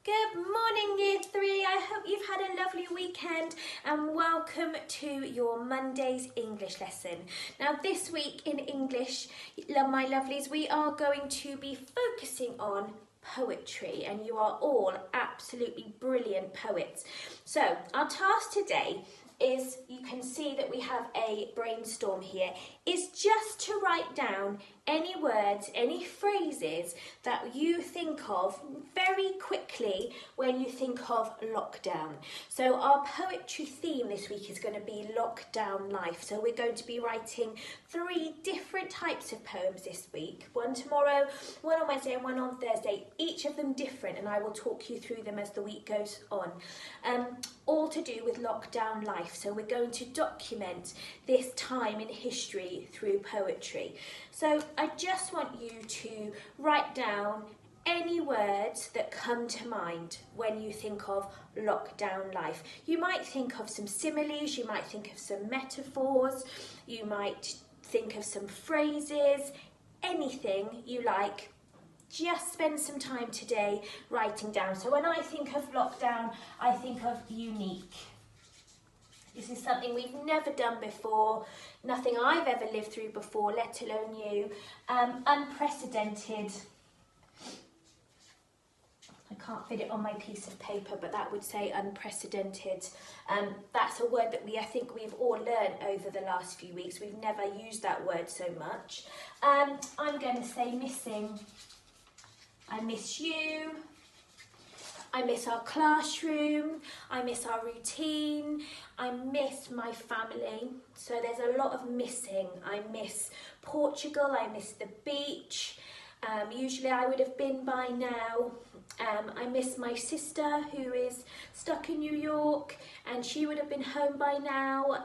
Good morning, Year 3. I hope you've had a lovely weekend and welcome to your Monday's English lesson. Now, this week in English, my lovelies, we are going to be focusing on poetry, and you are all absolutely brilliant poets. So, our task today is, you can see that we have a brainstorm here, is just to write down any words, any phrases that you think of very quickly when you think of lockdown. So our poetry theme this week is going to be lockdown life. So we're going to be writing 3 different types of poems this week. One tomorrow, one on Wednesday and one on Thursday, each of them different, and I will talk you through them as the week goes on. All to do with lockdown life. So we're going to document this time in history through poetry. So I just want you to write down any words that come to mind when you think of lockdown life. You might think of some similes, you might think of some metaphors, you might think of some phrases, anything you like. Just spend some time today writing down. So when I think of lockdown, I think of unique. This is something we've never done before, nothing I've ever lived through before, let alone you. Unprecedented. I can't fit it on my piece of paper, but that would say unprecedented. That's a word that I think we've all learned over the last few weeks. We've never used that word so much. I'm going to say missing. I miss you, I miss our classroom, I miss our routine, I miss my family. So there's a lot of missing. I miss Portugal, I miss the beach. Usually I would have been by now. I miss my sister who is stuck in New York, and she would have been home by now.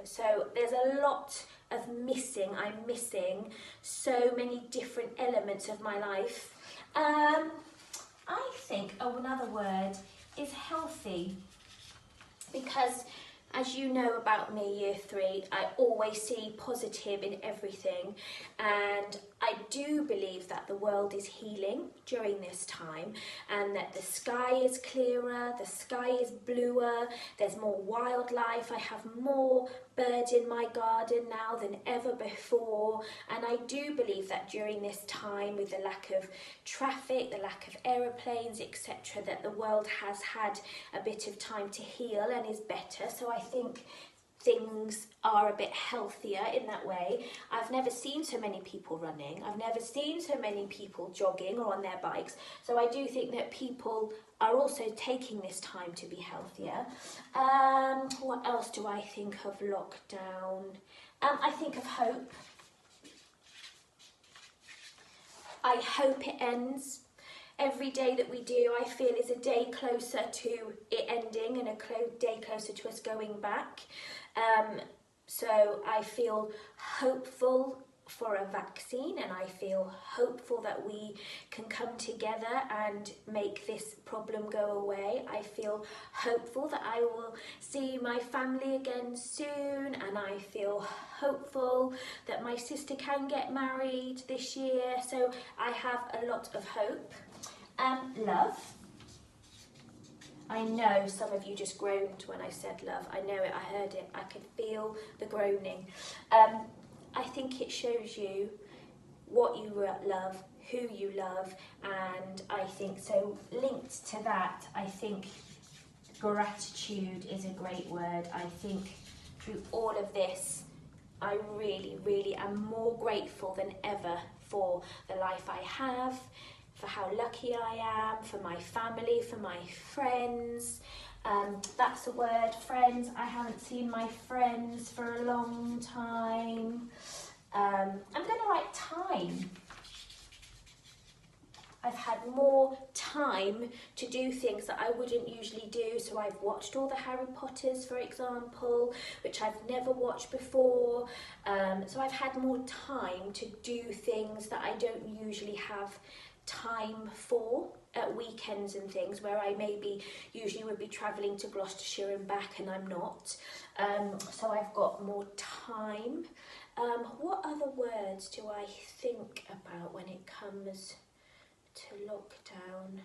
So there's a lot of missing. I'm missing so many different elements of my life. I think another word is healthy, because as you know about me, Year 3, I always see positive in everything, and I do believe that the world is healing during this time, and that the sky is clearer, the sky is bluer, there's more wildlife. I have more birds in my garden now than ever before, and I do believe that during this time, with the lack of traffic, the lack of aeroplanes, etc., that the world has had a bit of time to heal and is better. So I think things are a bit healthier in that way. I've never seen so many people running. I've never seen so many people jogging or on their bikes. So I do think that people are also taking this time to be healthier. What else do I think of lockdown? I think of hope. I hope it ends. Every day that we do, I feel, is a day closer to it ending and a day closer to us going back. So I feel hopeful for a vaccine, and I feel hopeful that we can come together and make this problem go away. I feel hopeful that I will see my family again soon, and I feel hopeful that my sister can get married this year. So I have a lot of hope. Love. I know some of you just groaned when I said love. I know it, I heard it, I could feel the groaning. I think it shows you what you love, who you love, and I think, so linked to that, I think gratitude is a great word. I think through all of this, I really, really am more grateful than ever for the life I have, for how lucky I am, for my family, for my friends. That's a word, friends. I haven't seen my friends for a long time. I'm going to write time. I've had more time to do things that I wouldn't usually do. So I've watched all the Harry Potters, for example, which I've never watched before. So I've had more time to do things that I don't usually have time for at weekends and things, where I maybe usually would be travelling to Gloucestershire and back, and I'm not. So I've got more time. What other words do I think about when it comes to lockdown?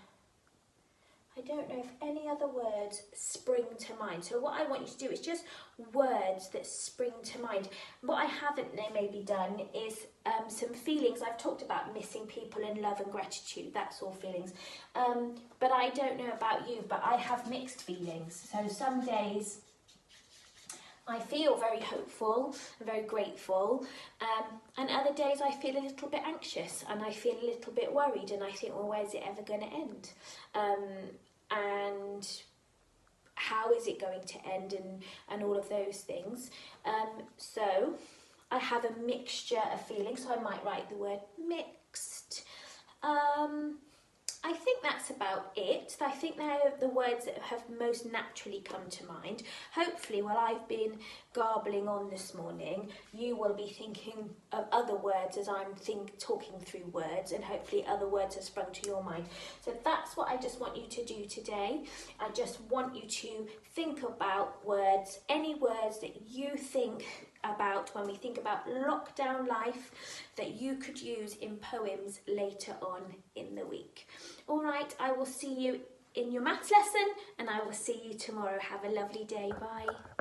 I don't know if any other words spring to mind. So what I want you to do is just words that spring to mind. What I haven't maybe done is some feelings. I've talked about missing people and love and gratitude. That's all feelings. But I don't know about you, but I have mixed feelings. So some days I feel very hopeful and very grateful, and other days I feel a little bit anxious and I feel a little bit worried, and I think, well, where's it ever going to end? And how is it going to end, and all of those things. So I have a mixture of feelings, so I might write the word mixed. I think that's about it. I think they're the words that have most naturally come to mind. Hopefully, while I've been garbling on this morning, you will be thinking of other words as I'm talking through words, and hopefully other words have sprung to your mind. So that's what I just want you to do today. I just want you to think about words, any words that you think about when we think about lockdown life that you could use in poems later on in the week. All right, I will see you in your maths lesson, and I will see you tomorrow. Have a lovely day. Bye.